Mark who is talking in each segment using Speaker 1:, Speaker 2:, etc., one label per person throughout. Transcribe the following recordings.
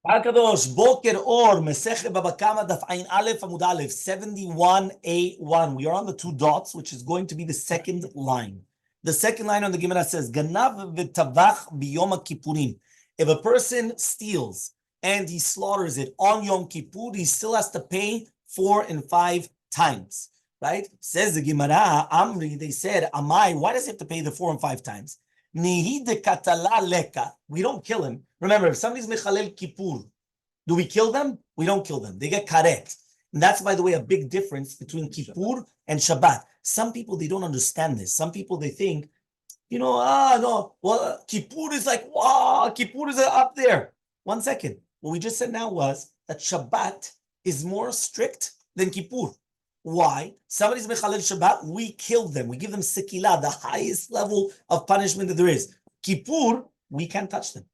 Speaker 1: Hakadosh, Boker Or, Masechet Bava Kamma Daf Aleph Amud Aleph, 71A1. We are on the two dots, which is going to be the second line. The second line on the Gemara says, Ganav v'tavach biyom kippurim. If a person steals and he slaughters it on Yom Kippur, he still has to pay 4 and 5 times. Right? Says the Gemara, Amri, they said, Amai, why does he have to pay the 4 and 5 times? Nihi de katala leka. We don't kill him. Remember, if somebody's mechalel kippur, do we kill them? We don't kill them. They get karet. And that's, by the way, a big difference between kippur and Shabbat. Some people, they don't understand this. Some people, they think, no, well, kippur is like, wow, kippur is up there. 1 second. What we just said now was that Shabbat is more strict than kippur. Why? Somebody's mechalel Shabbat, we kill them. We give them sekilah, the highest level of punishment that there is. Kippur, we can't touch them.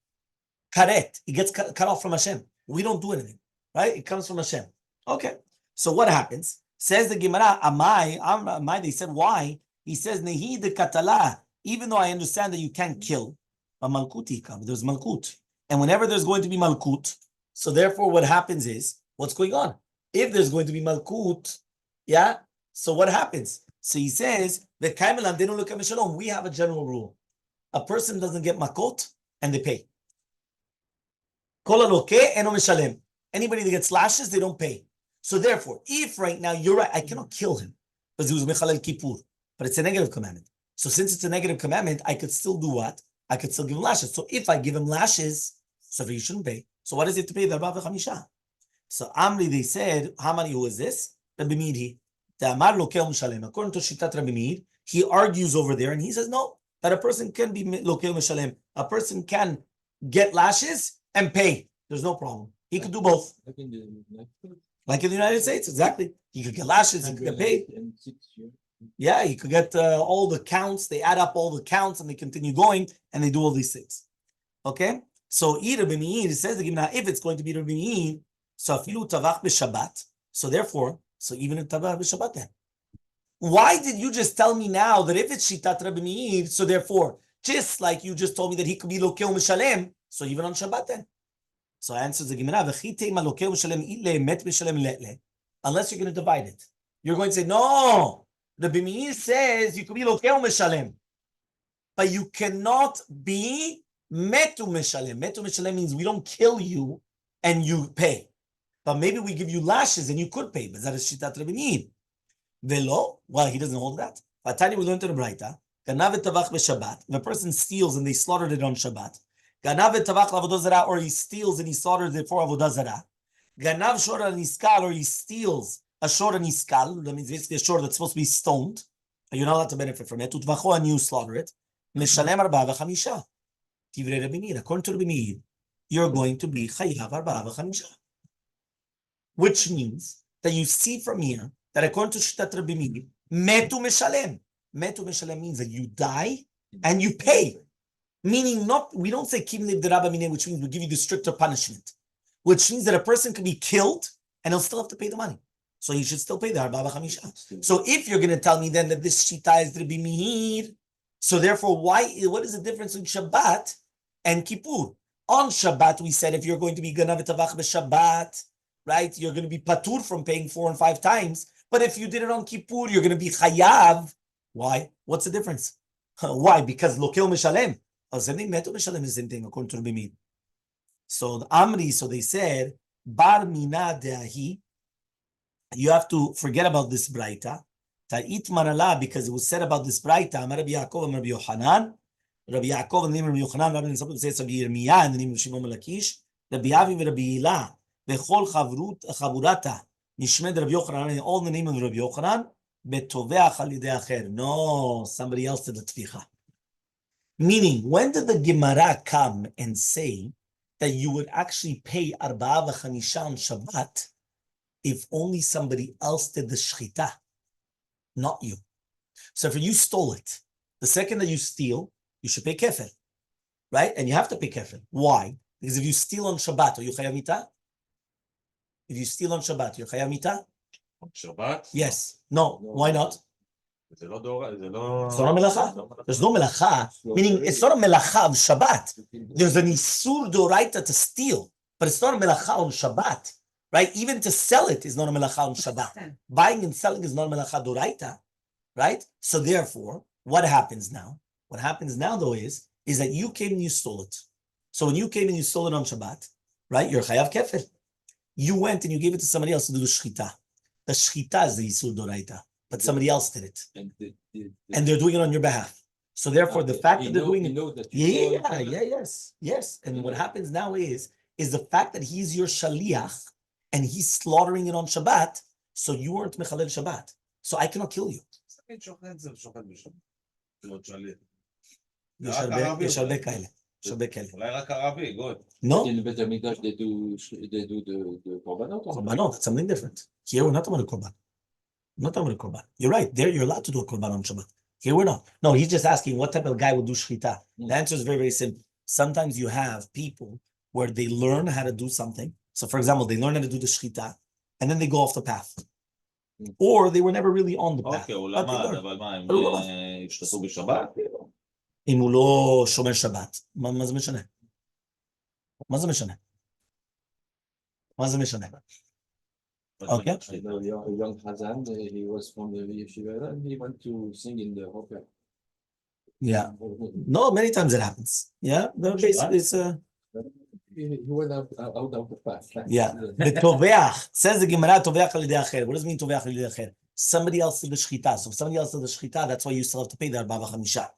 Speaker 1: Karet, it gets cut off from Hashem. We don't do anything, right? It comes from Hashem. Okay. So what happens? Says the Gemara, Amai, they said, why? He says, Nehi de katala, even though I understand that you can't kill, but malkuti come. There's malkut. And whenever there's going to be malkut, so therefore what happens is, what's going on? If there's going to be malkut, yeah. So what happens? So he says that Kaimelan, they don't look at Shalom. We have a general rule: a person doesn't get makot and they pay. Anybody that gets lashes, they don't pay. So therefore, if right now you're right, I cannot kill him because he was mechalel kippur, but it's a negative commandment. So since it's a negative commandment, I could still do what? I could still give him lashes. So if I give him lashes, so you shouldn't pay. So what is it to pay? The Bava Kamma. So Amri, they said, how many? Who is this? Rabbi Meir, according to Shitat Rabbi Meir, he argues over there and he says, no, that a person can be lokel mishalem. A person can get lashes and pay. There's no problem. He could do both. Like in the United States, exactly. He could get lashes, he could get paid. Yeah, he could get all the counts. They add up all the counts and they continue going and they do all these things. Okay? So Rabbi Meir, it says, if it's going to be Rabbi Meir, so afilu tavach b'Shabbat, so therefore, so even in Tavach b'Shabbat then. Why did you just tell me now that if it's Shitat Rabbi Meir, so therefore, just like you just told me that he could be Lokeu Mishalem, so even on Shabbat then? So answers the Gemara, unless you're going to divide it. You're going to say, no, Rabbi Meir says you could be Lokeu Mishalem, but you cannot be Metu Mishalem. Metu Mishalem means we don't kill you and you pay. But maybe we give you lashes and you could pay. But that is Shitat Rabbi Meir. Velo, well, he doesn't hold that. Fatani, we learned in the Braita. Ganav etavach b'Shabbat. If a person steals and they slaughtered it on Shabbat. Ganav etavach l'avodah zarah, or he steals and he slaughtered it for avodah zarah. Ganav shor niskal, or he steals a shor niskal. That means basically a shor that's supposed to be stoned. You're not allowed to benefit from it. Utvacho, and you slaughter it. Mishalem arba'a v'chamisha. Tivrei Rabbi Meir. According to Rabbi Meir, you're going to be chayav arba'a v'chamisha. Which means that you see from here that according to Shitat Rabbi Meir, metu mishalem. Metu mishalem means that you die and you pay. Meaning we don't say kim lev derabba mineh, which means we give you the stricter punishment. Which means that a person can be killed and he'll still have to pay the money. So he should still pay the arba'a v'chamisha. So if you're going to tell me then that this Shita is Rabbi Meir, so therefore what is the difference in Shabbat and Kippur? On Shabbat we said if you're going to be ganav etavach b'Shabbat, right, you're going to be patur from paying 4 and 5 times. But if you did it on Kippur, you're going to be chayav. Why? What's the difference? Why? Because lokil mishalem. Same thing, metu mishalem is the same thing according to Rabbi Meir. So the Amri, so they said, bar mina deahi. You have to forget about this braita. Ta'it marala, because it was said about this braita. Amar Rabbi Yaakov and Rabbi Yochanan. Rabbi Yaakov and the name of Rabbi Yochanan. Rabbi some people say it's Rabbi Yirmiyah and the name of Shimon Lakish. Rabbi Avi and Rabbi Ilah. Bechol chaburata. Nishmed Rabbi Yochanan, all in the name of Rabbi Yochanan, betoveach al yidei acher. No, somebody else did the tvicha. Meaning, when did the Gemara come and say that you would actually pay arba'a v'chamisha on Shabbat if only somebody else did the shchita, not you? So if you stole it, the second that you steal, you should pay kefel, right? And you have to pay kefel. Why? Because if you steal on Shabbat, are you chayav mitah? If you steal on Shabbat, you're chayav mitah?
Speaker 2: On Shabbat?
Speaker 1: Yes. No. Why not?
Speaker 2: It's not a
Speaker 1: melacha. There's no melacha. Meaning, it's not a melacha of Shabbat. There's an isur d'oraita to steal. but it's not a melacha on Shabbat, right? Even to sell it is not a melacha on Shabbat. Buying and selling is not a melacha doraita, right? So therefore, what happens now? What happens now, though, is that you came and you stole it. So when you came and you stole it on Shabbat, right, you're chayav kefir. You went and you gave it to somebody else to do the shchita. The shchita is the yisur doraita, but somebody else did it, and they're doing it on your behalf. So therefore, the fact that they're doing it, yes. And what happens now is the fact that he's your shaliach and he's slaughtering it on Shabbat. So you weren't mechalel Shabbat. So I cannot kill you. יש הרבה כאלה.
Speaker 2: אולי רק ערבי, good.
Speaker 1: No.
Speaker 3: In בית המקדש they do the קורבנות.
Speaker 1: קורבנות, it's something different. Here we're not talking about korban. Not talking about korban. You're right. There you're allowed to do a korban on Shabbat. Here we're not. No, he's just asking what type of guy will do shchita. The answer is very, very simple. Sometimes you have people where they learn how to do something. So for example, they learn how to do the shchita and then they go off the path. Or they were never really on the path.
Speaker 2: אוקיי, הוא למד, אבל מה, הם השתתפו בשבת?
Speaker 1: אם הוא לא שומר שבת, מה זה משנה? מה זה משנה? מה זה משנה? Okay.
Speaker 3: A young Hazan, he was from the yeshiva and he went to sing in the opera.
Speaker 1: Yeah. No, many times it happens. Yeah. Basically, it's
Speaker 3: He went out of the path.
Speaker 1: yeah. ותובח, says the Gemara, תובח על ידי אחר. What does it mean תובח על ידי אחר? Somebody else did the shchita. So if somebody else did the shchita, that's why you still have to pay the 4 ו-5.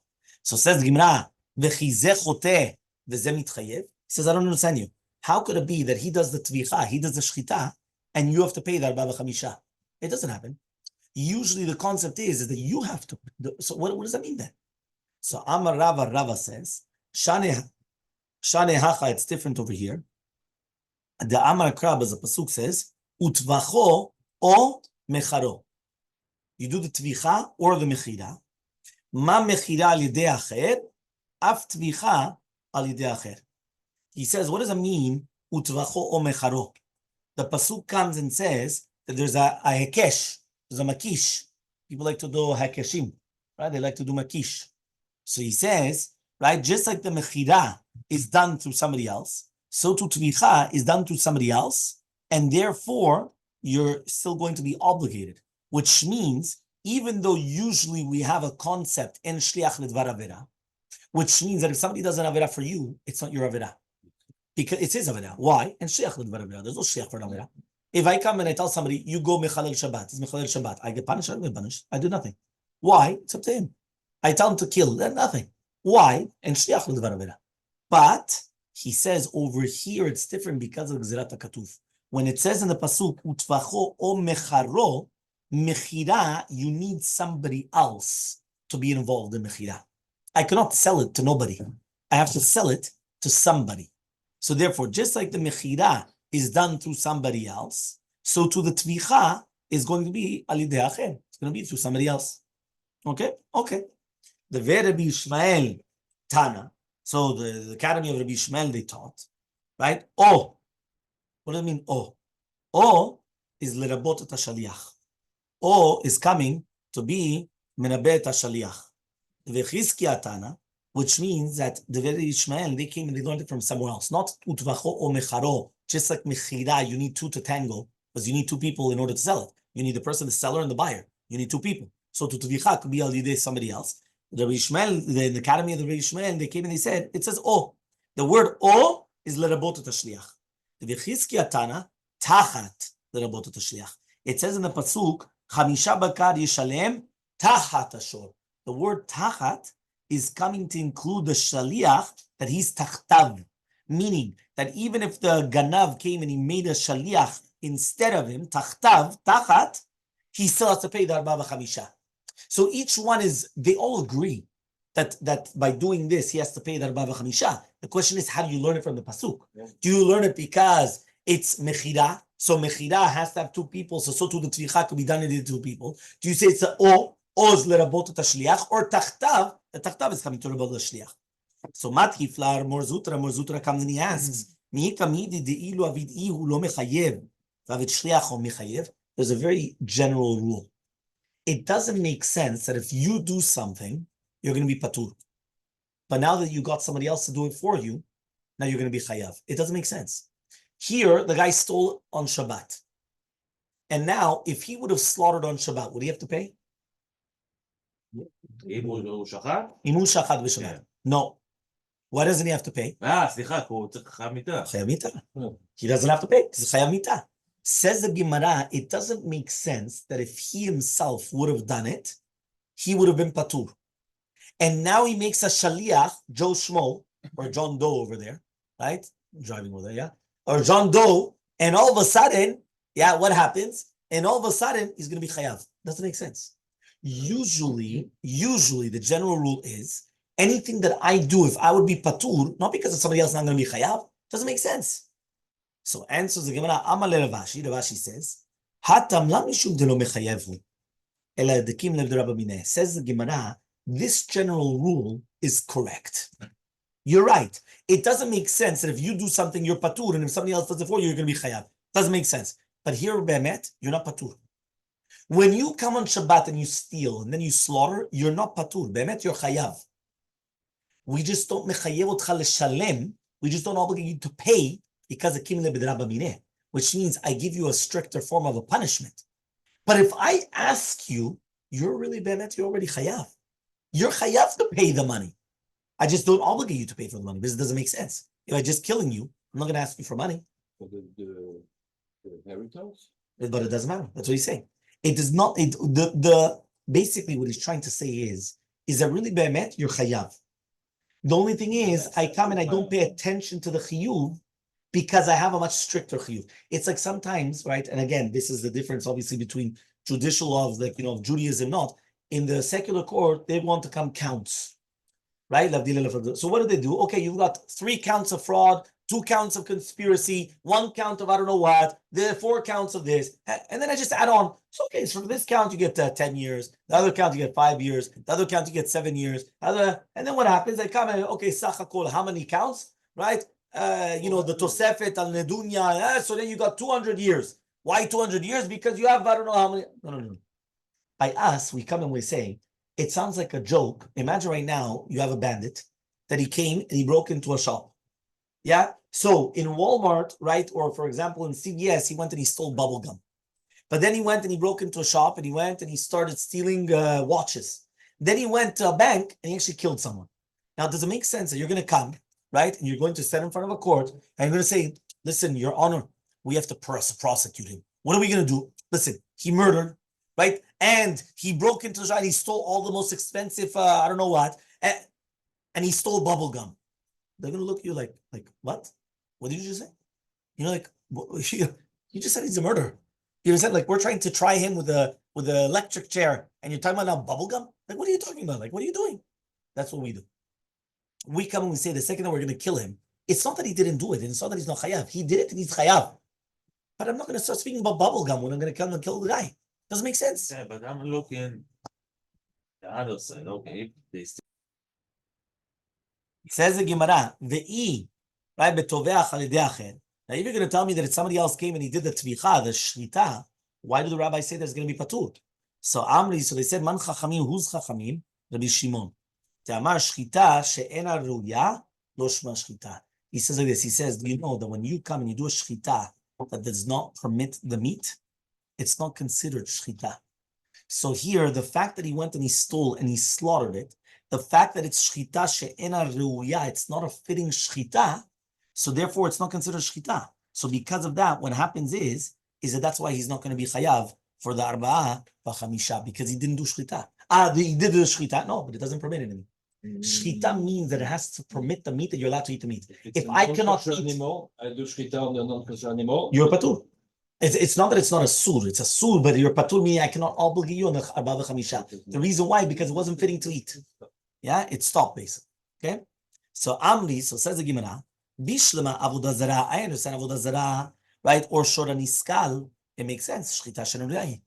Speaker 1: So says the Gemara, וכי זה חוטא וזה מתחייב. He says, I don't understand you. How could it be that he does the tvicha, he does the shchita, and you have to pay the 4 ו-5? It doesn't happen. Usually the concept is that you have to. So what does that mean then? So Amar Rava says, Shane Hacha, it's different over here. The Amar Krab, as the pasuk says, Utvacho o mecharo. You do the tvicha or the mechira. Ma mechira al yedei acher, af tvicha al yedei acher. He says, what does it mean, Utvacho o mecharo? The pasuk comes and says that there's a hekesh, there's a makish. People like to do hekeshim, right? They like to do makish. So he says, right, just like the mechira is done through somebody else, so to tvicha is done through somebody else, and therefore you're still going to be obligated. Which means, even though usually we have a concept in shliach lidvar avera, which means that if somebody does an avera for you, it's not your avera. Because it's his avera. Why? And shliach lidvar avera. There's no shliach for an avera. If I come and I tell somebody, you go mechalel Shabbat, it's mechalel Shabbat, I get punished, I don't get punished. I do nothing. Why? It's up to him. I tell him to kill, then nothing. Why? And shliach lidvar avera. But he says over here it's different because of Gzerat HaKatuf. When it says in the pasuk, utvacho o mecharo, mechira, you need somebody else to be involved in mechira. I cannot sell it to nobody. I have to sell it to somebody. So therefore, just like the mechira is done through somebody else, so to the tvicha is going to be al yidei acher. It's going to be through somebody else. Okay? Okay. The Rabbi Ishmael Tana. So the Academy of Rabbi Ishmael, they taught, right? Oh. What does it mean, oh? Oh is lerabot et hashaliach. Oh is coming to be menabeh et hashaliach. V'chizkiya Tana, which means that the Rabbi Ishmael, they came and they learned it from somewhere else. Not utvacho o mecharo. Just like mechira, you need 2 to tango, because you need 2 people in order to sell it. You need the person, the seller, and the buyer. You need 2 people. So to tvicha could be al yidei somebody else. The Rabbi Ishmael, the Academy of the Rabbi Ishmael, they came and they said, it says oh. The word oh is lerabot et hashliach. The v'chizkiya Tana, tachat lerabot et hashliach. It says in the pasuk, chamisha bakar yishalem tachat hashor. The word tachat is coming to include the shaliach, that he's tachtav, meaning that even if the ganav came and he made a shaliach instead of him, tachtav, tachat, he still has to pay the 4 ו-5. So each one is, they all agree that by doing this, he has to pay the 4 ו-5. The question is, how do you learn it from the pasuk? Yeah. Do you learn it because it's mechira? So mechira has to have 2 people, so to the tvicha could be done in 2 people. Do you say it's a oz lerabot et hashliach, or tachtav? The tachtav is coming to lerabot hashliach. So matkiflar Mor Zutra comes and he asks, there's a very general rule. It doesn't make sense that if you do something, you're going to be patur. But now that you got somebody else to do it for you, now you're going to be chayav. It doesn't make sense. Here, the guy stole on Shabbat. And now, if he would have slaughtered on Shabbat, would he have to pay?
Speaker 2: אם הוא שחט?
Speaker 1: אם הוא שחט בשבת. No. Why doesn't he have to pay?
Speaker 2: סליחה, הוא צריך חייב מיתה.
Speaker 1: חייב מיתה. He doesn't have to pay, because it's חייב מיתה. Says the Gemara, it doesn't make sense that if he himself would have done it, he would have been patur. And now he makes a shaliach, Joe Schmo, or John Doe over there, right? Driving over there, yeah? Or John Doe, and all of a sudden, yeah, what happens? And all of a sudden, he's going to be chayav. Doesn't make sense. Usually, the general rule is, anything that I do, if I would be patur, not because of somebody else not going to be chayav, doesn't make sense. So answers the Gemara, Elmaleh Ravashi. Ravashi says, Hatam lam mishum de lo mechayevu, ela dekim lev de Rabbi mineh. Says the Gemara, this general rule is correct. You're right. It doesn't make sense that if you do something, you're patur, and if somebody else does it for you, you're going to be chayav. Doesn't make sense. But here, be'emet, you're not patur. When you come on Shabbat and you steal, and then you slaughter, you're not patur. Be'emet, you're chayav. We just don't mechayev otcha leshalem. We just don't obligate you to pay because of kim lebed Rabbi mineh, which means I give you a stricter form of a punishment. But if I ask you, you're really be'emet, you're already chayav. You're chayav to pay the money. I just don't obligate you to pay for the money because it doesn't make sense. If I'm just killing you, I'm not going to ask you for money.
Speaker 3: For the inheritance?
Speaker 1: But it doesn't matter. That's what he's saying. It does not. Basically what he's trying to say is that really be'emet, you're chayav. The only thing is, I come and I don't pay attention to the chiyuv because I have a much stricter chiyuv. It's like sometimes, right? And again, this is the difference, obviously, between judicial laws, like of Judaism, not in the secular court. They want to come counts, right? So what do? Okay, you've got 3 counts of fraud, 2 counts of conspiracy, 1 count of I don't know what, the 4 counts of this, and then I just add on. So okay, so for this count you get 10 years, the other count you get 5 years, the other count you get 7 years, and then what happens? I come and okay, sachakol, how many counts, right? The tosefet al nedunya. So then you got 200 years. Why 200 years? Because you have I don't know how many. No. By us, we come and we say, it sounds like a joke. Imagine right now you have a bandit that he came and he broke into a shop. Yeah. So in Walmart, right, or for example in CVS, he went and he stole bubble gum. But then he went and he broke into a shop and he went and he started stealing watches. Then he went to a bank and he actually killed someone. Now, does it make sense that you're going to come, right, and you're going to stand in front of a court and you're going to say, listen, Your Honor, we have to prosecute him. What are we going to do? Listen, he murdered, right, and he broke into the shop and he stole all the most expensive, I don't know what, and he stole bubble gum. They're going to look at you like, what? What did you just say? You just said he's a murderer. You said, we're trying to try him with an electric chair, and you're talking about now bubble gum? What are you talking about? What are you doing? That's what we do. We come and we say the second that we're going to kill him, it's not that he didn't do it, and it's not that he's not chayav. He did it and he's chayav. But I'm not going to start speaking about bubble gum when I'm going to come and kill the guy. Doesn't make sense.
Speaker 2: Yeah, but I'm looking the other side. Okay, they still.
Speaker 1: Says the Gemara, ve'i, right, betoveach al yedei acher. Now, if you're going to tell me that if somebody else came and he did the tvicha, the shrita, why do the rabbis say there's going to be patur? So they said, man chachamim, who's chachamim? Rabbi Shimon. Te'amar shrita she'ena ruya, lo shma shrita. He says like this, he says, do you know that when you come and you do a shrita that does not permit the meat, it's not considered shrita. So here, the fact that he went and he stole and he slaughtered it, the fact that it's shchita she'ena reuya, it's not a fitting shchita, so therefore it's not considered shchita. So because of that, what happens is that that's why he's not going to be chayav for the arba'ah v'chamisha, because he didn't do shchita. He did do shchita? No, but it doesn't permit anything. Shchita means that it has to permit the meat, that you're allowed to eat the meat. If I cannot eat
Speaker 3: animal, I do shchita on the non-kosher animal.
Speaker 1: You're patur. It's not that it's not a sur, it's a sur, but you're patur, meaning I cannot obligate you on the arba'ah v'chamisha. The reason why, because it wasn't fitting to eat. Yeah, it stopped basically. Okay, so Amri, so says the Gemara, Bishlema avodah zarah. I understand avodah zarah, right? Or shora niskal, it makes sense. Shchita shenuriyai.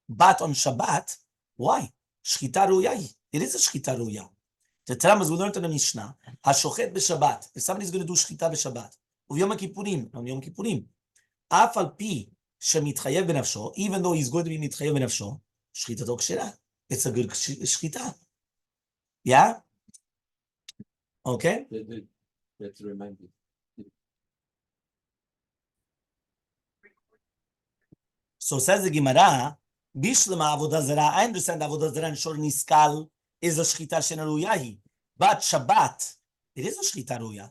Speaker 1: But on Shabbat, why? Shchita ruyai. It is a shchita ruyai. The term, as we learned in the Mishnah, hashochet b'Shabbat. If somebody's going to do shchita b'Shabbat, uv'yom kippurim, on Yom Kippurim, af al pi shemitchayev b'nafsho, even though he's going to be mitchayev b'nafsho, shchita kshera. It's a good shchita. Yeah? Okay?
Speaker 3: Let's remind you.
Speaker 1: So says the Gemara, Bishlema avodah zarah. I understand avodah zarah and shor niskal is a shchita she'ena ruyahi, but Shabbat it is a shchita ruya,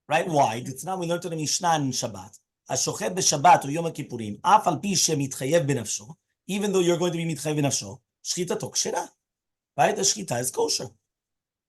Speaker 1: right? Why? It's now we learned to the Mishnah in Shabbat. Ashochet b'Shabbat or Yom Kippurim, af al pi shemitchayev b'nafsho. Even though you're going to be mitchayev b'nafsho, shchita tokshera, right? The shchita is kosher.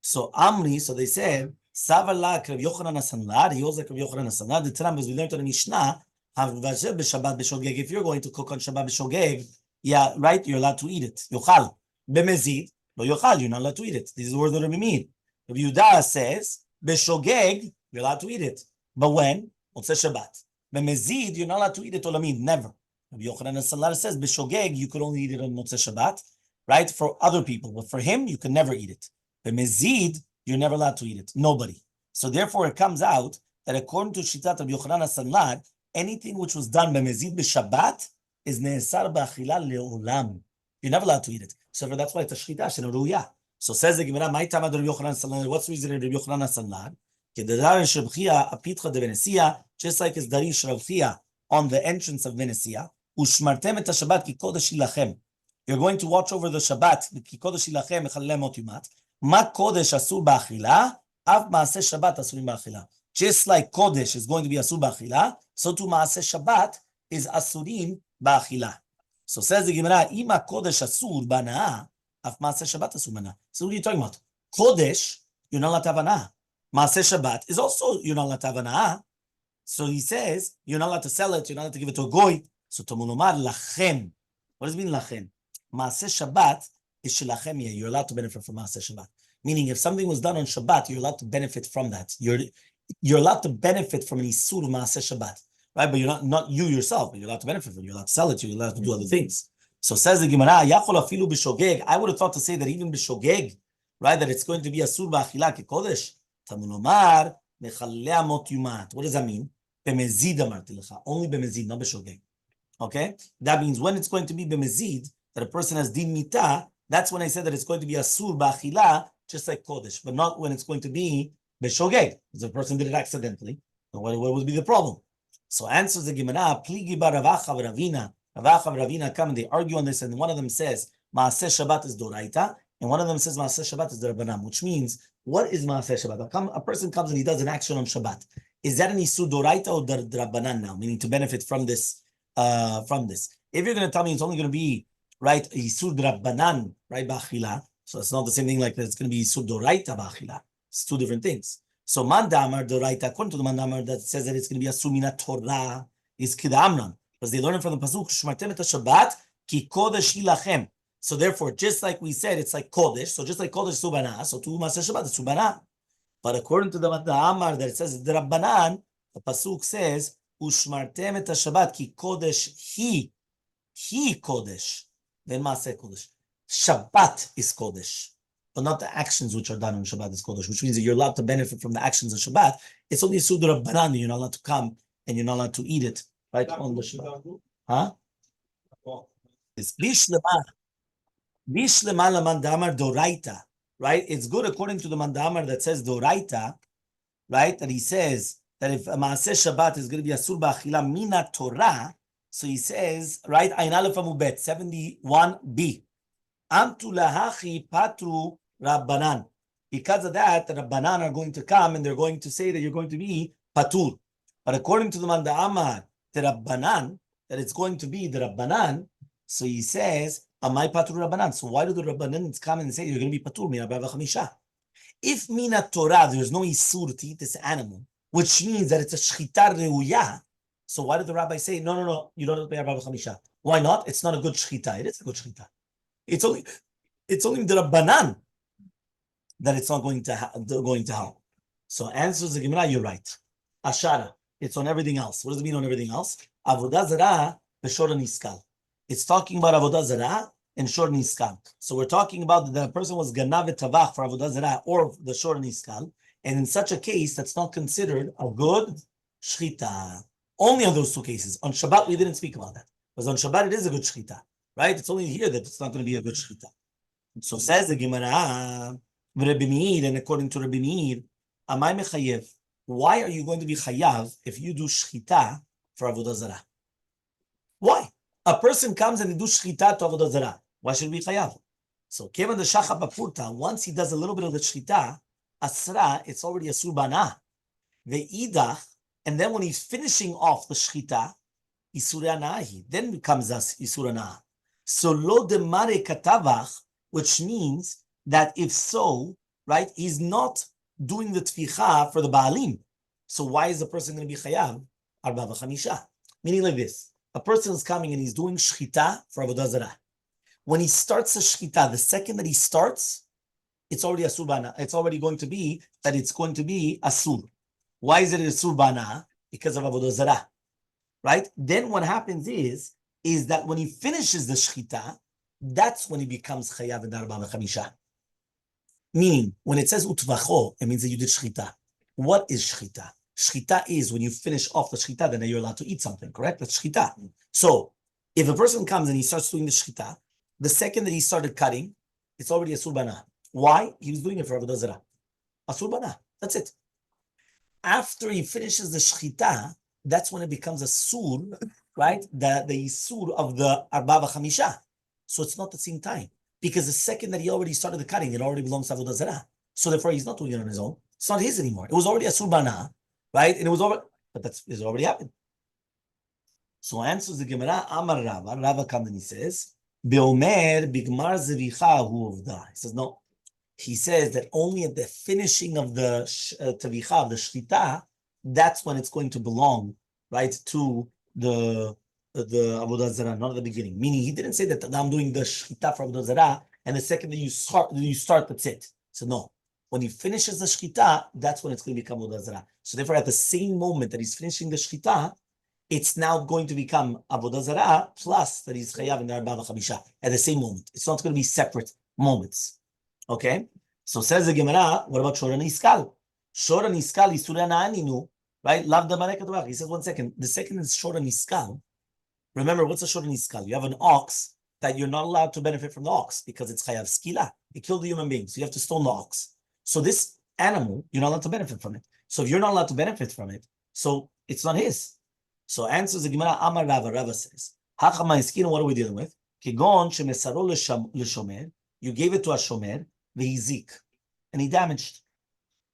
Speaker 1: So Amri, so they said, Savalak Rabbi Yochanan Hasanlar, he was like Rabbi Yochanan Hasanlar. The time as we learned on the Mishnah, if you're going to cook on Shabbat b'shogeg, yeah, right, you're allowed to eat it. Yochal. B'mezid, lo yochal, you're not allowed to eat it. This is the word that Rabbi mean. Rabbi Yehuda says, b'shogeg, you're allowed to eat it. But when? Motzei Shabbat. B'mezid, you're not allowed to eat it olamid, never. Rabbi Yochanan Hasanlar says, b'shogeg, you could only eat it on Motzei Shabbat, right, for other people. But for him, you can never eat it. B'mezid, you're never allowed to eat it. Nobody. So therefore, it comes out that according to Shitat Rabbi Yochanan Hasanlar, anything which was done b'mezid b'Shabbat is ne'esar b'achila le'olam. You're never allowed to eat it. So that's why it's a shchita she'ena ruya. So says the Gemara, "My tamad Rabbi Yochanan Hasanlar." What's the reason Rabbi Yochanan Hasanlar? Kedadar shebchia apitcha de Venesia, just like his darish rabchia on the entrance of Venesia. Ushmartem et Shabbat ki kodesh ilachem. You're going to watch over the Shabbat ki kodesh ilachem echalelem mot yumat. Ma kodesh asur ba'achila, av maaseh Shabbat asurim ba'achila. Just like kodesh is going to be asur ba'achila, so too maaseh Shabbat is asurim ba'achila. So says the Gemara, ima kodesh asur ba'na'ah, av maaseh Shabbat asur ba'na'ah. So what are you talking about? Kodesh, you're not allowed to have ana'ah. Maaseh Shabbat is also, you're not allowed to have ana'ah. So he says, you're not allowed to sell it, you're not allowed to give it to a goy. So Talmud lachem. What does it mean lachem? Maaseh Shabbat is shilachem. You're allowed to benefit from Maaseh Shabbat. Meaning, if something was done on Shabbat, you're allowed to benefit from that. You're allowed to benefit from an isur Maaseh Shabbat, right? But you're not you yourself, but you're allowed to benefit from it. You're allowed to sell it. You're allowed to do other things. So says the Gemara, Yachol afilu b'shogeg. I would have thought to say that even b'shogeg, right, that it's going to be asur b'achila kekodesh. Tamunomar mechalea mot yumat. What does that mean? B'mezid amarti lecha. Only b'mezid, not b'shogeg. Okay, that means when it's going to be b'mezid, that a person has din mitah, that's when I said that it's going to be asur b'achila, just like kodesh, but not when it's going to be b'shogeg. If a person did it accidentally, then what would be the problem? So answers the Gemara, pligi bar Ravacha v'Ravina. Ravacha v'Ravina come and they argue on this, and one of them says Maaseh Shabbat is doraita, and one of them says Maaseh Shabbat is Rabbanan, which means what is Maaseh Shabbat? A person comes and he does an action on Shabbat. Is that an isur doraita or Rabbanan now? Meaning to benefit from this. If you're going to tell me it's only going to be right isur Rabbanan, right ba'achila, so it's not the same thing like that. It's going to be isur doraita ba'achila. It's two different things. So mandamar doraita, according to the mandamar that says that it's going to be asur mina Torah, is kidamran, because they learn it from the pasuk shmartem et Shabbat ki kodesh ilachem. So therefore, just like we said, it's like kodesh. So just like kodesh subana, so to Maaseh Shabbat is subana. But according to the mandamar that it says the Rabbanan, the pasuk says ushmartem et Shabbat ki kodesh he kodesh, then Maaseh kodesh. Shabbat is kodesh, but not the actions which are done on Shabbat is kodesh, which means that you're allowed to benefit from the actions of Shabbat. It's only Sudra Banana, you're not allowed to come and you're not allowed to eat it, right, on the Shabbat. Huh? It's Bishlema la mandamar doraita, right? It's good according to the mandamar that says doraita, right? That he says that if Maaseh Shabbat is going to be Asur Ba'achila Mina Torah, so he says, right, Ayin Aleph Amubet, 71b. Amtu lahachi patru Rabbanan. Because of that, the Rabbanan are going to come and they're going to say that you're going to be patur. But according to the Manda Amar, the Rabbanan, that it's going to be the Rabbanan, so he says, Amai patru Rabbanan. So why do the Rabbanan come and say you're going to be patur mina Bava Chamisha? If mina Torah, there's no isur to eat this animal, which means that it's a shchitar reuya. So why did the rabbi say, no, you don't have to pay Bava Chamisha? Why not? It's not a good shchita. It is a good shchita. It's only the Rabbanan that it's not going to help. So answers the Gemara, you're right. Ashara, it's on everything else. What does it mean on everything else? Avodah zarah b'shor niskal. It's talking about avodah zarah and shor niskal. So we're talking about that the person was ganav tavach for avodah zarah or the shor niskal, and in such a case, that's not considered a good shchita. Only on those two cases. On Shabbat, we didn't speak about that. Because on Shabbat, it is a good shchita. Right? It's only here that it's not going to be a good shchita. So says the Gemara, Rabbi Meir, and according to Rabbi Meir, Amai mechayev. Why are you going to be chayav if you do shchita for avodah zarah? Why? A person comes and they do shchita to avodah zarah. Why should we be chayav? So, given the shacha bapurta, once he does a little bit of the shchita, asra, it's already a surbana. Ve'idach, and then when he's finishing off the shchita, isura nahi, then becomes isura na. So lo demare katavach, which means that if so, right, he's not doing the tficha for the baalim. So why is the person going to be chayav? Arba v'chamisha. Meaning like this: a person is coming and he's doing shchita for avodah zarah. When he starts the shchita, the second that he starts, it's already asur bana. It's already going to be that it's going to be asur. Why is it asur bana? Because of avodah zarah, right? Then what happens is that when he finishes the shchita, that's when he becomes chayav in arba v'chamisha. Meaning, when it says utvacho, it means that you did shchita. What is shchita? Shchita is when you finish off the shchita, then you're allowed to eat something, correct? That's shchita. So, if a person comes and he starts doing the shchita, the second that he started cutting, it's already asur bana. Why? He was doing it for avodah zarah. Asur bana. That's it. After he finishes the shchita, that's when it becomes a sur, right? The sur of the arba v'chamisha. So it's not the same time. Because the second that he already started the cutting, it already belongs to avodah zarah. So therefore, he's not doing it on his own. It's not his anymore. It was already asur bana, right? And it was over, but it's already happened. So answers the Gemara, Amar Rava. Rava comes and he says, Beomer bigmar zevicha hu uvda. He says no. He says that only at the finishing of the tevicha, of the shlita, that's when it's going to belong, right, to the avodah zarah, not at the beginning. Meaning, he didn't say that I'm doing the shchita for avodah zarah, and the second that you start, that's it. So no, when he finishes the shchita, that's when it's going to become avodah zarah. So therefore, at the same moment that he's finishing the shchita, it's now going to become avodah zarah plus that he's chayav in the arba v'chamisha at the same moment. It's not going to be separate moments. Okay? So says the Gemara, what about shora niskal? Shora niskal isura na'aninu, right? Lav damare katavach. He says, one second. The second is shora niskal. Remember, what's a shora niskal? You have an ox that you're not allowed to benefit from the ox because it's chayav skila. It killed a human being, so you have to stone the ox. So this animal, you're not allowed to benefit from it. So if you're not allowed to benefit from it, so it's not his. So answers the Gemara, Amar Rava. Rava says, Hachama iskina, what are we dealing with? Kigon shemesaro l'shomer, you gave it to a shomer, v'hizik, and he damaged.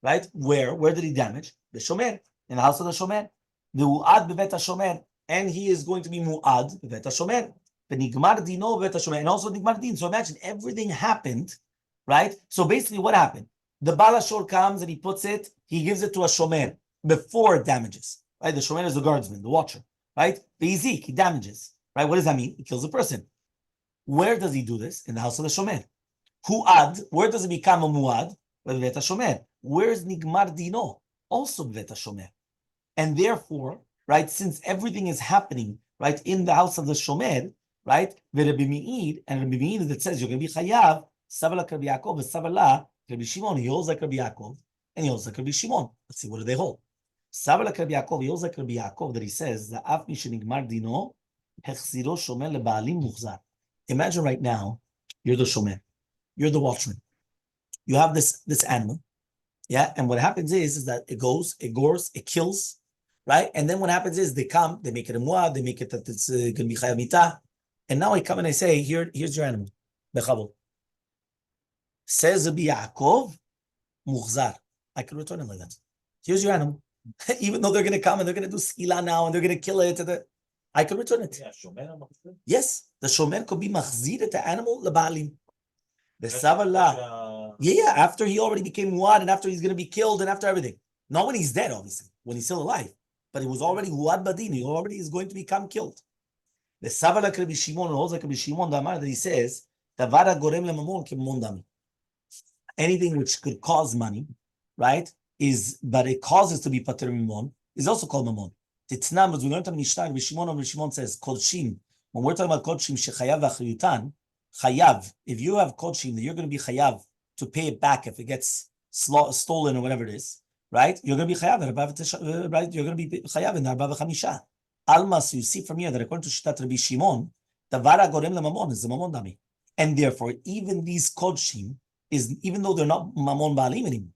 Speaker 1: Right? Where did he damage? The shomer, in the house of the shomer. V'u'ad bevet shomer, and he is going to be mu'ad bevet shomer. V'nigmar dino bevet shomer, and also nigmar din. So imagine everything happened, right? So basically, what happened? The balashor comes and he puts it, he gives it to a shomer before it damages. Right? The shomer is the guardsman, the watcher. Right? The izik, he damages. Right? What does that mean? He kills a person. Where does he do this? In the house of the shomer. Hu'ad, where does it become a mu'ad? Bevet shomer. Where is nigmar dino? Also bevet shomer. And therefore, right, since everything is happening, right, in the house of the shomer, right, Rabbi Meir, and Rabbi Meir that says you're going to be chayav, savala Rabbi Yaakov, savala Rabbi Shimon. He holds like Rabbi Yaakov, and he holds like Rabbi Shimon. Let's see, what do they hold? Savala Rabbi Yaakov, he holds like Rabbi Yaakov that he says that af mi shenigmar dino hechziro shomer lebaalim muchzar. Imagine right now, you're the shomer, you're the watchman. You have this animal, yeah, and what happens is that it goes, it gores, it kills, right? And then what happens is they come, they make it a muad, they make it that it's going to be chayav mitah, and now I come and I say, here's your animal, bechavod. Says Rabbi Yaakov, muchzar. I could return it like that. Here's your animal. Even though they're going to come and they're going to do skila now and they're going to kill it, I could return it. Yes, the shomer could be machzir the animal lebaalim. The savala. Yeah, after he already became muad and after he's going to be killed and after everything. Not when he's dead, obviously, when he's still alive. But he was already muad badin. He already is going to become killed. The savala Rabbi Shimon, holds like Rabbi Shimon Damar that he says, Tavara gorem lemamon kemon dami. Anything which could cause money, right, but it causes to be pater mimon, is also called mamon. Titnam, as we learned on Mishnah, Rabbi Shimon says, kodshim. When we're talking about kodshim, shechayav v'achriyutan, chayav, if you have kodshim, that you're going to be chayav to pay it back if it gets stolen or whatever it is, right? You're going to be chayav, right? You're going to be chayav in the arba v'chamisha. Alma, so you see from here that according to Shittat Rabbi Shimon, tavara gorem lemamon is the mamon dami. And therefore, even these kodshim, even though they're not mamon baalim anymore,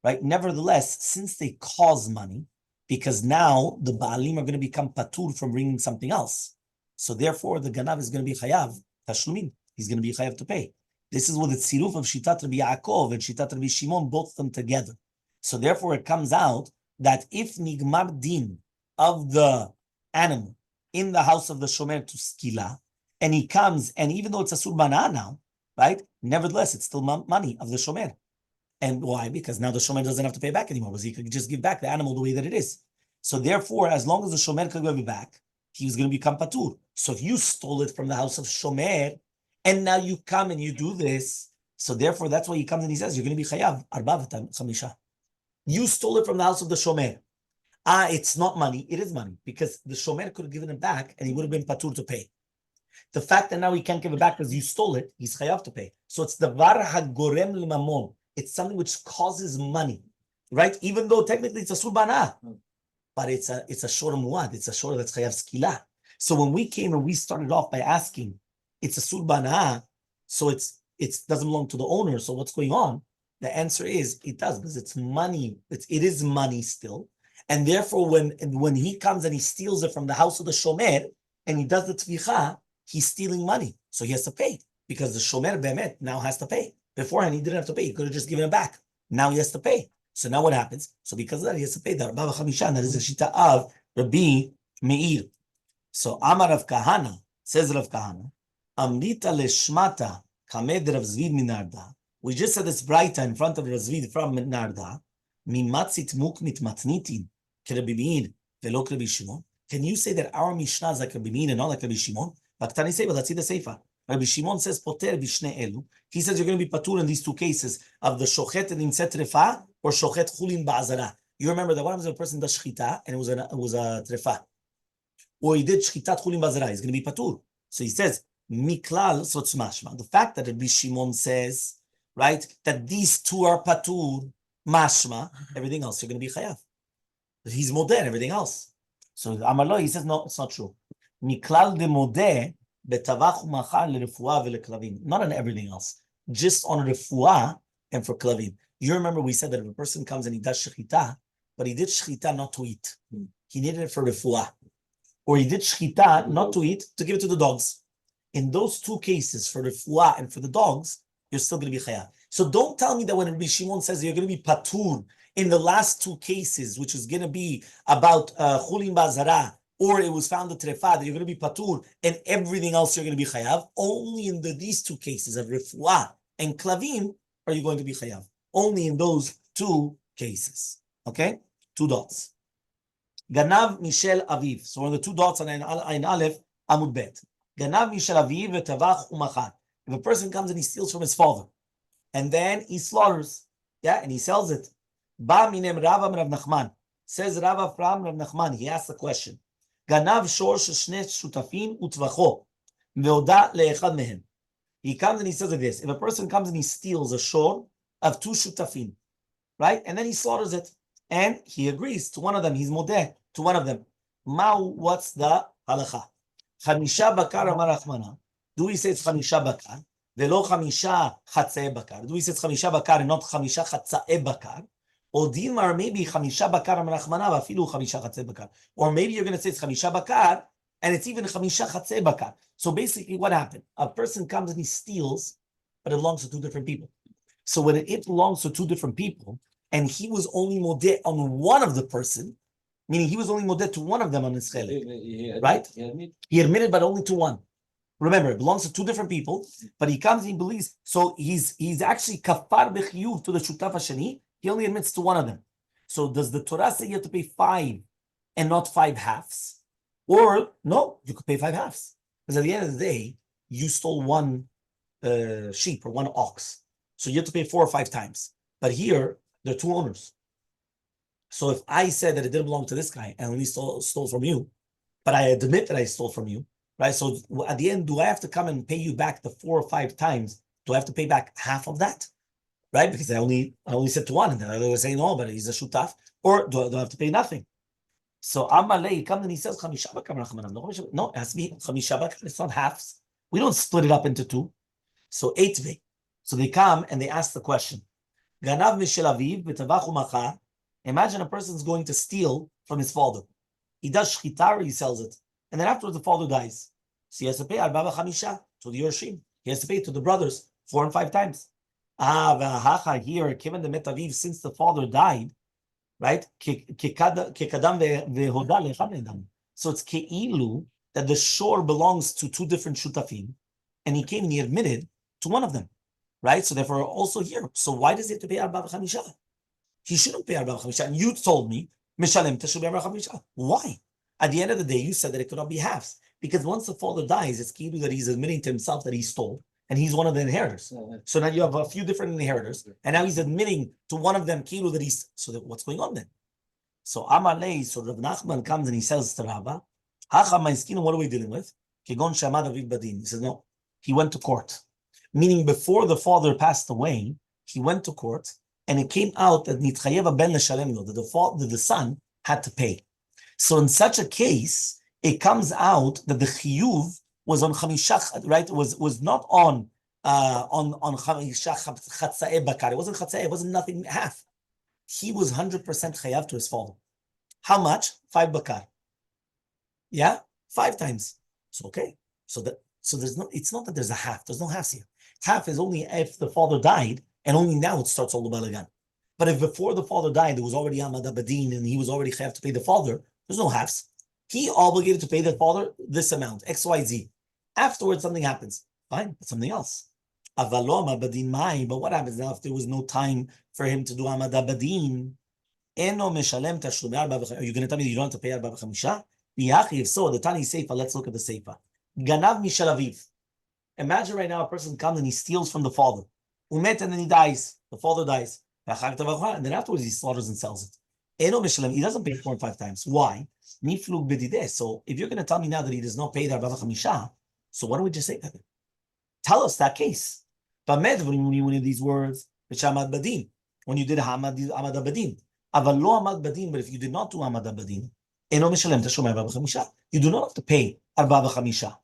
Speaker 1: right? Nevertheless, since they cause money, because now the baalim are going to become patur from bringing something else, So therefore, the ganav is going to be chayav tashlumin. He's going to be chayav to pay. This is what the tziruf of Shitat Rabbi Yaakov and Shitat Rabbi Shimon, both of them together. So therefore, it comes out that if nigmar din of the animal in the house of the shomer to skila, and he comes, and even though it's a surbana now, right? Nevertheless, it's still money of the shomer. And why? Because now the shomer doesn't have to pay back anymore, because he could just give back the animal the way that it is. So therefore, as long as the shomer could give it back, he was going to become patur. So if you stole it from the house of shomer, and now you come and you do this, so therefore that's why he comes and he says, you're going to be chayav, arba chamisha. You stole it from the house of the shomer. It's not money, it is money, because the shomer could have given it back and he would have been patur to pay. The fact that now he can't give it back because you stole it, he's chayav to pay. So it's davar hagorem lemamon. It's something which causes money, right? Even though technically it's a surbana, but it's a shora muad, it's a shora that's chayav skila. So when we came and we started off by asking, it's a surbana, so it doesn't belong to the owner. So what's going on? The answer is it does, because it's money. It is money still, and therefore when he comes and he steals it from the house of the shomer and he does the tvicha, he's stealing money, so he has to pay, because the shomer be'emet now has to pay. Beforehand he didn't have to pay; he could have just given it back. Now he has to pay. So now what happens? So because of that he has to pay. That Bava Kamma Daf, that is the shita of Rabbi Meir. So Amar Rav Kahana, says Rav Kahana, Amrita leshmata kamed Rav Zvid minarda. We just said this brighter in front of Rav Zvid from Narda. Mimatzit muknit matnitin keRabbi Meir velo keRabbi Shimon. Can you say that our Mishnah is like Rabbi Meir and not like Rabbi Shimon? But Tani say, let's see the Seifa. Rabbi Shimon says poter b'shnei elu. He says you're going to be patur in these two cases of the shochet and imset trefa or shochet chulin ba'azara. You remember that one of the person does shchita and it was a trefa, or he did shchitat chulin ba'azara. He's going to be patur. So he says miklal sotz mashma. The fact that Rabbi Shimon says, right, that these two are patur mashma, everything else you're going to be chayav. He's modern, everything else. So Amaloi, he says no, it's not true. Miklal de modeh betavach umachar lerefuah veleklavim. Not on everything else, just on refuah and for klavim. You remember we said that if a person comes and he does shechita, but he did shechita not to eat, he needed it for refuah, or he did shechita not to eat, to give it to the dogs. In those two cases, for refuah and for the dogs, you're still going to be chayav. So don't tell me that when Rabbi Shimon says you're going to be patur in the last two cases, which is going to be about chulin ba'azara, or it was found the trefa, that you're going to be patur, and everything else you're going to be chayav. Only in these two cases of refuah and klavim are you going to be chayav. Only in those two cases. Okay? 2 dots. Ganav Mishel Aviv. So one of the 2 dots on Ein Aleph, Amud Bet. Ganav Mishel Aviv v'tavach umachar. If a person comes and he steals from his father, and then he slaughters, and he sells it. Ba minem Rava Rav Nachman. Says Rava from Rav Nachman. He asks the question. Ganav shor sheshne shutafin utvacho veoda leechad mehem. He comes and he says like this. If a person comes and he steals a shor of 2 shutafin, right? And then he slaughters it. And he agrees to one of them. He's modeh to one of them. What's the halacha? Chamisha bakar amar Rachmana. Do we say it's chamisha bakar? Velo chamisha chatzei bakar. Do we say it's chamisha bakar and not chamisha chatzei bakar? Or Dilmar, maybe chamisha bakar amar Rachmana v'afilu chamisha chatzei bakar. Or maybe you're going to say it's chamisha bakar and it's even chamisha chatzei bakar. So basically what happened? A person comes and he steals, but it belongs to 2 different people. So when it belongs to 2 different people, and he was only modeh on one of the person, meaning he was only modeh to one of them on his chelik, right? He admitted, but only to one. Remember, it belongs to 2 different people, but he comes and he believes, so he's actually kafar b'chiyuv to the shutaf hashani. He only admits to one of them. So does the Torah say you have to pay 5 and not 5 halves? Or no, you could pay 5 halves. Because at the end of the day, you stole 1 sheep or 1 ox. So you have to pay 4 or 5 times. But here, there are 2 owners. So if I said that it didn't belong to this guy and only stole from you, but I admit that I stole from you, right? So at the end, do I have to come and pay you back the 4 or 5 times? Do I have to pay back half of that? Right? Because I only said to one, and then I was saying, no, but he's a shutaf. Or do I have to pay nothing? So Elmaleh comes and he says, Chamisha bakar. No, it has to be Chamisha bakar. It's not halves. We don't split it up into 2. So 8 So they come and they ask the question. Ganav mishel aviv v'tavach umachar. Imagine a person's going to steal from his father. He does shchita or he sells it. And then afterwards the father dies. So he has to pay Bava Chamisha to the Yorshim. He has to pay to the brothers 4 and 5 times. Here, given the Metaviv, since the father died, right? So it's Ke'ilu that the shore belongs to 2 different Shutafim, and he came and he admitted to one of them, right? So therefore, also here. So why does he have to pay Bava Chamisha? He shouldn't pay Bava Chamisha. And you told me, Mishalem Teshuv Bava Chamisha. Why? At the end of the day, you said that it could not be halves. Because once the father dies, it's Ke'ilu that he's admitting to himself that he stole, and he's one of the inheritors. So now you have a few different inheritors, and now he's admitting to one of them Ke'ilu that he's. So that what's going on then? So Elmaleh, so Rav Nachman comes and he says to Rabba, what are we dealing with? He says, no, he went to court. Meaning before the father passed away, he went to court, and it came out that the son had to pay. So in such a case, it comes out that the chiyuv was on chamishah, right? Was not on chamishah chatzae bakar. It wasn't chatzae. It wasn't nothing half. He was 100% chayav to his father. How much? 5 bakar. Yeah, 5 times. So okay. So there's no. It's not that there's a half. There's no halves here. Half is only if the father died, and only now it starts all the balagan. But if before the father died, there was already Amad Abadin, and he was already chayav to pay the father, there's no halves. He obligated to pay the father this amount, XYZ. Afterwards, something happens. Fine, that's something else. But what happens now if there was no time for him to do Amad Abadin? Are you going to tell me you don't have to pay Bava Chamisha? If so, the Tani Seifa, let's look at the Seifa. Ganav Mishal Aviv. Imagine right now a person comes and he steals from the father. Umet, and then he dies. The father dies. And then afterwards he slaughters and sells it. He doesn't pay 4 and 5 times. Why? So if you're going to tell me now that he does not pay that Bava Chamisha, so why don't we just say that? Tell us that case. But when you did these words, when you did Hamad Abadin, but if you did not do Hamad Abadin, you do not have to pay Bava Chamisha.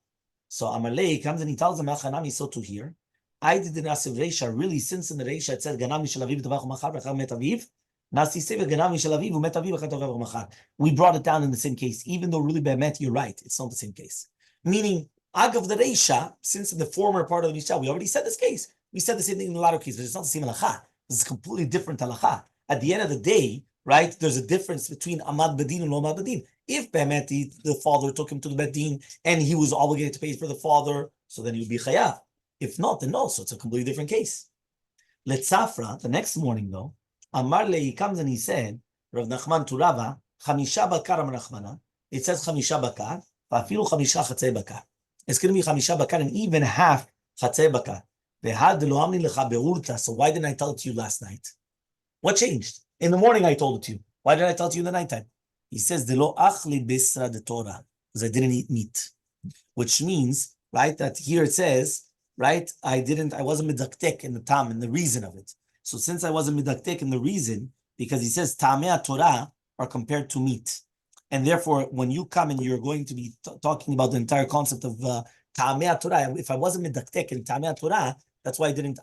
Speaker 1: So Elmaleh comes and he tells them, so to here, I did in Asiv Reisha, really, since in the Reisha it said, Ganam Mishal Aviv Tavach Machar V'char Met Aviv, Nasi Sefer Ganam Mishal Aviv Umet Aviv V'char Tavach Machar. We brought it down in the same case, even though really Be'emet, you're right, it's not the same case. Meaning, Agav the Reisha, since in the former part of the Reisha, we already said this case. We said the same thing in a lot of cases, but it's not the same halacha. It's a completely different halacha. At the end of the day, right, there's a difference between Amad Badin and Lo Amad Badin. If Be'emet, the father took him to the Bedin, and he was obligated to pay for the father, so then he would be chayav. If not, then no. So it's a completely different case. Letzafra, the next morning though, Elmaleh, he comes and he said, Rav Nachman to Rava, Chamisha bakar Nachmana. It says Chamisha bakar, va'afilu Chamisha chatzei bakar. It's going to be Chamisha bakar and even half chatzei bakar. Ve'had lo amni lecha be'urta. So why didn't I tell it to you last night? What changed? In the morning I told it to you. Why did I tell it to you in the nighttime? He says, Delo achli bisra de Torah, because I didn't eat meat. Which means, right, that here it says, right, I wasn't midaktek in the tam, in the reason of it. So since I wasn't midaktek in the reason, because he says, Tamei Torah are compared to meat. And therefore, when you come and you're going to be talking about the entire concept of Tamei Torah, if I wasn't midaktek in Tamei Torah, that's why I didn't,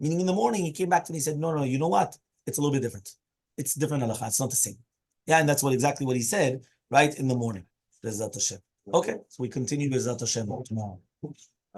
Speaker 1: meaning in the morning, he came back to me and said, no, you know what? It's a little bit different. It's different halacha. It's not the same. Yeah, and that's exactly what he said, right, in the morning. Bezat Hashem. Okay, so we continue Bezat Hashem tomorrow.